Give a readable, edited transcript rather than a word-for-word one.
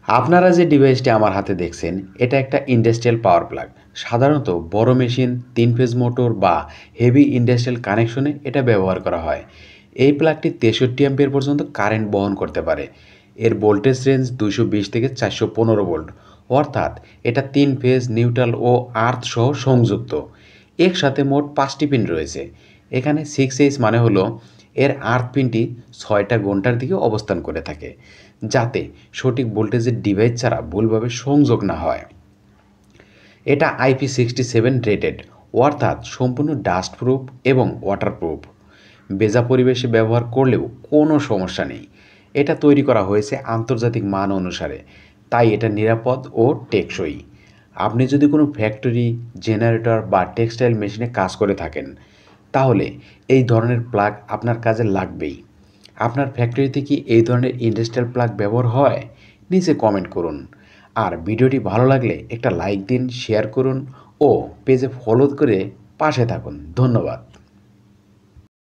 আপনারা যে ডিভাইসটি আমার হাতে দেখছেন এটা একটা ইন্ডাস্ট্রিয়াল পাওয়ার প্লাগ। সাধারণত বড় মেশিন, 3 ফেজ মোটর বা হেভি ইন্ডাস্ট্রিয়াল কানেকশনে এটা ব্যবহার করা হয়। এই প্লাগটি 63 অ্যাম্পিয়ার পর্যন্ত কারেন্ট বহন করতে পারে। এর ভোল্টেজ রেঞ্জ 220 থেকে 415 ভোল্ট, অর্থাৎ এটা 3 ফেজ, নিউট্রাল ও আর্থ সহ সংযুক্ত। একসাথে মোট 5টি পিন রয়েছে। এখানে 6H মানে হলো এর আর্থ পিনটি 6টা ঘন্টার দিকে অবস্থান করে থাকে, যাতে সঠিক ভোল্টেজের ডিভাইস ছাড়া ভুলভাবে সংযোগ না হয়। এটা IP67 রেটেড, অর্থাৎ সম্পূর্ণ ডাস্ট প্রুফ এবং ওয়াটারপ্রুফ। ভেজা পরিবেশে ব্যবহার করলেও কোনো সমস্যা নেই। এটা তৈরি করা হয়েছে আন্তর্জাতিক মান অনুসারে, তাই এটা নিরাপদ ও টেকসই। আপনি যদি কোনো ফ্যাক্টরি, জেনারেটর বা টেক্সটাইল মেশিনে কাজ করে থাকেন, তাহলে এই ধরনের প্লাগ আপনার কাজে লাগবেই। আপনার ফ্যাক্টরিতে কি এই ধরনের ইন্ডাস্ট্রিয়াল প্লাগ ব্যবহার হয়? নিচে কমেন্ট করুন। আর ভিডিওটি ভালো লাগলে একটা লাইক দিন, শেয়ার করুন ও পেজে ফলো করে পাশে থাকুন। ধন্যবাদ।